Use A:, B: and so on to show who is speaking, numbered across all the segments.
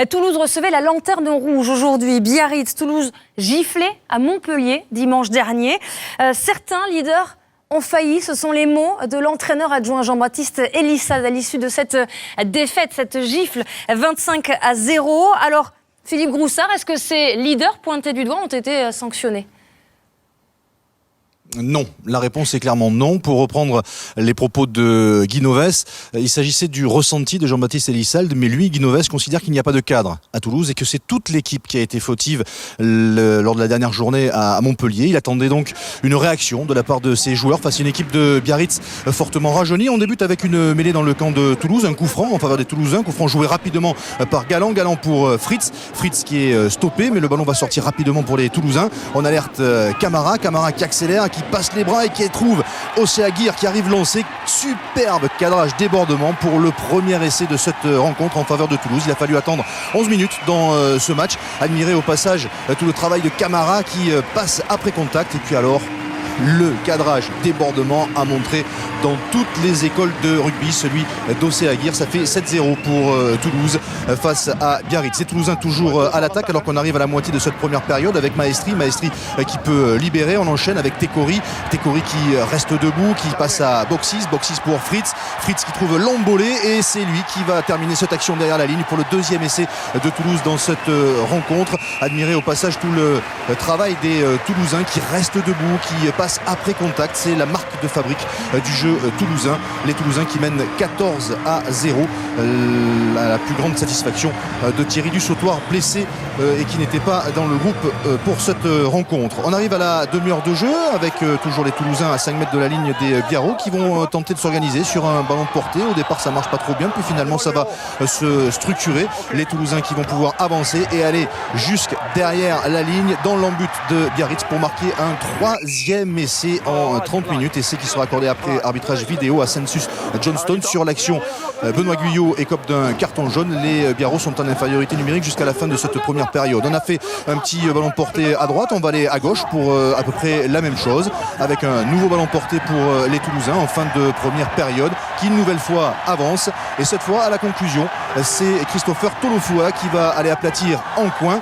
A: Toulouse recevait la lanterne rouge aujourd'hui. Biarritz, Toulouse giflé à Montpellier dimanche dernier. Certains leaders ont failli, ce sont les mots de l'entraîneur adjoint Jean-Baptiste Elissade à l'issue de cette défaite, cette gifle 25-0. Alors, Philippe Groussard, est-ce que ces leaders pointés du doigt ont été sanctionnés ?
B: Non, la réponse est clairement non. Pour reprendre les propos de Guy Novès, il s'agissait du ressenti de Jean-Baptiste Elissade, mais lui, Guy Novès, considère qu'il n'y a pas de cadre à Toulouse et que c'est toute l'équipe qui a été fautive lors de la dernière journée à Montpellier. Il attendait donc une réaction de la part de ses joueurs face à une équipe de Biarritz fortement rajeunie. On débute avec une mêlée dans le camp de Toulouse, un coup franc en faveur des Toulousains, coup franc joué rapidement par Galland pour Fritz qui est stoppé, mais le ballon va sortir rapidement pour les Toulousains. On alerte Camara qui accélère, qui passe les bras et qui trouve Océ Aguirre qui arrive lancé. Superbe cadrage, débordement pour le premier essai de cette rencontre en faveur de Toulouse. Il a fallu attendre 11 minutes dans ce match. Admirer au passage tout le travail de Camara qui passe après contact. Et puis alors, le cadrage débordement a montré dans toutes les écoles de rugby celui d'Océ Aguirre. Ça fait 7-0 pour Toulouse face à Biarritz. C'est Toulousain toujours à l'attaque alors qu'on arrive à la moitié de cette première période avec Maestri qui peut libérer. On enchaîne avec Tekori qui reste debout, qui passe à Boxis pour Fritz qui trouve l'embolé et c'est lui qui va terminer cette action derrière la ligne pour le deuxième essai de Toulouse dans cette rencontre. Admirer au passage tout le travail des Toulousains qui restent debout, qui passe après contact. C'est la marque de fabrique du jeu toulousain. Les Toulousains qui mènent 14-0 à la plus grande satisfaction de Thierry Dussautoir, blessé et qui n'était pas dans le groupe pour cette rencontre. On arrive à la demi-heure de jeu avec toujours les Toulousains à 5 mètres de la ligne des Biarros qui vont tenter de s'organiser sur un ballon de portée. Au départ ça marche pas trop bien, puis finalement ça va se structurer. Les Toulousains qui vont pouvoir avancer et aller jusque derrière la ligne dans l'embut de Biarritz pour marquer un troisième essai en 30 minutes, essai qui sera accordé après arbitrage vidéo à Census Johnston. Sur l'action, Benoît Guyot écope d'un carton jaune. Les Biarros sont en infériorité numérique jusqu'à la fin de cette première période. On a fait un petit ballon de portée à droite, on va aller à gauche pour à peu près la même chose avec un nouveau ballon porté pour les Toulousains en fin de première période qui une nouvelle fois avance et cette fois à la conclusion c'est Christopher Tolofua qui va aller aplatir en coin.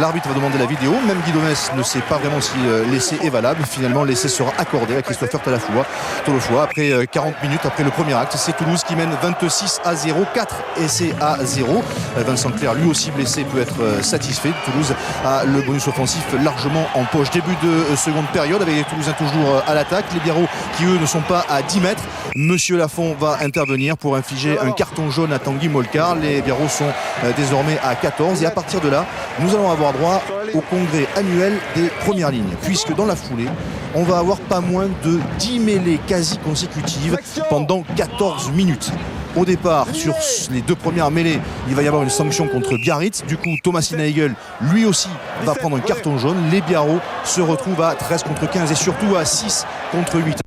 B: L'arbitre va demander la vidéo, même Guy Novès ne sait pas vraiment si l'essai est valable. Finalement l'essai sera accordé à Christopher Tolofua après 40 minutes après le premier acte. C'est Toulouse qui mène 26-0, 4 essais à 0. Vincent Clerc lui aussi blessé peut être satisfait. Toulouse a le bonus offensif largement en poche. Début de seconde période avec les Toulousains toujours à l'attaque. Les Biarros qui eux ne sont pas à 10 mètres. Monsieur Lafont va intervenir pour infliger un carton jaune à Tanguy Molcar. Les Biarros sont désormais à 14 et à partir de là nous allons avoir droit au congrès annuel des premières lignes puisque dans la foulée on va avoir pas moins de 10 mêlées quasi consécutives pendant 14 minutes. Au départ, sur les deux premières mêlées, il va y avoir une sanction contre Biarritz. Du coup, Thomas Sinagel, lui aussi, va prendre un carton jaune. Les Biarros se retrouvent à 13 contre 15 et surtout à 6 contre 8.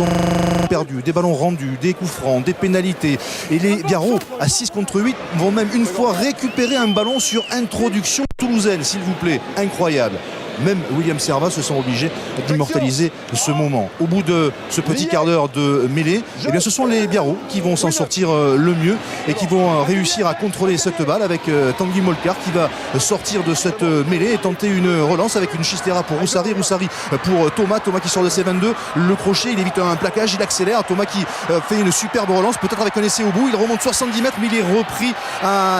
B: Ont perdu, des ballons rendus, des coups francs, des pénalités. Et les Biarros, à 6 contre 8, vont même une fois récupérer un ballon sur introduction toulousaine, s'il vous plaît. Incroyable. Même William Servat se sent obligé d'immortaliser ce moment. Au bout de ce petit quart d'heure de mêlée, eh bien, ce sont les Biarros qui vont s'en sortir le mieux et qui vont réussir à contrôler cette balle avec Tanguy Molcar qui va sortir de cette mêlée et tenter une relance avec une chistera pour Roussari pour Thomas qui sort de ses 22. Le crochet, il évite un plaquage, il accélère. Thomas qui fait une superbe relance, peut-être avec un essai au bout. Il remonte 70 mètres, mais il est repris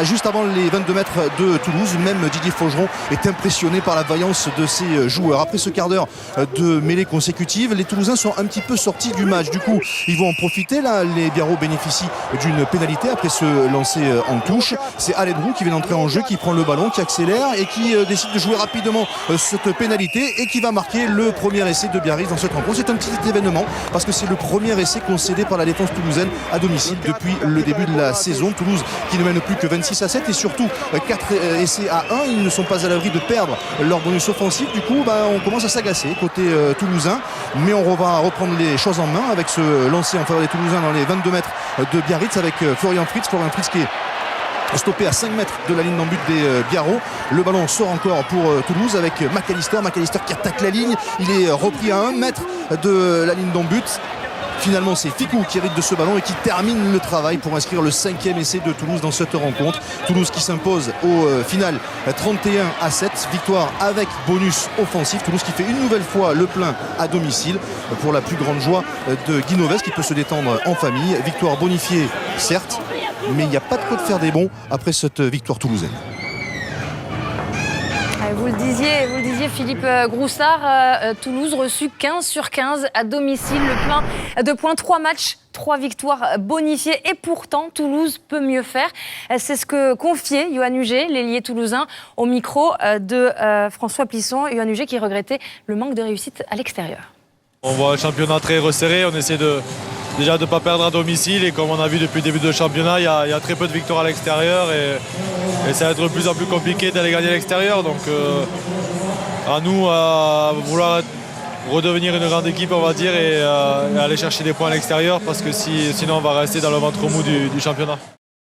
B: juste avant les 22 mètres de Toulouse. Même Didier Faugeron est impressionné par la vaillance de ces joueurs. Après ce quart d'heure de mêlée consécutive, les Toulousains sont un petit peu sortis du match. Du coup, ils vont en profiter. Là, les Biarros bénéficient d'une pénalité après ce lancer en touche. C'est Aledrou qui vient d'entrer en jeu, qui prend le ballon, qui accélère et qui décide de jouer rapidement cette pénalité et qui va marquer le premier essai de Biarritz dans cette rencontre. C'est un petit événement parce que c'est le premier essai concédé par la défense toulousaine à domicile depuis le début de la saison. Toulouse qui ne mène plus que 26-7 et surtout 4 essais à 1. Ils ne sont pas à l'abri de perdre leur bonus offensif. Du coup, on commence à s'agacer côté toulousain, mais on va reprendre les choses en main avec ce lancer en faveur des Toulousains dans les 22 mètres de Biarritz avec Florian Fritz qui est stoppé à 5 mètres de la ligne d'en but des Biarros. Le ballon sort encore pour Toulouse avec McAllister qui attaque la ligne. Il est repris à 1 mètre de la ligne d'en but. Finalement, c'est Ficou qui hérite de ce ballon et qui termine le travail pour inscrire le 5e essai de Toulouse dans cette rencontre. Toulouse qui s'impose au final 31-7, victoire avec bonus offensif. Toulouse qui fait une nouvelle fois le plein à domicile pour la plus grande joie de Guinoves qui peut se détendre en famille. Victoire bonifiée, certes, mais il n'y a pas de quoi de faire des bons après cette victoire toulousaine.
A: Vous le disiez Philippe Groussard, Toulouse reçu 15 sur 15 à domicile, le plein de points, 3 matchs, 3 victoires bonifiées et pourtant Toulouse peut mieux faire. C'est ce que confiait Yoann Huget, l'ailier toulousain, au micro de François Plisson. Yoann Huget qui regrettait le manque de réussite à l'extérieur.
C: On voit un championnat très resserré, on essaie déjà de ne pas perdre à domicile et comme on a vu depuis le début du championnat, il y a très peu de victoires à l'extérieur et ça va être de plus en plus compliqué d'aller gagner à l'extérieur. Donc à nous à vouloir redevenir une grande équipe on va dire et aller chercher des points à l'extérieur parce que sinon on va rester dans le ventre mou du championnat.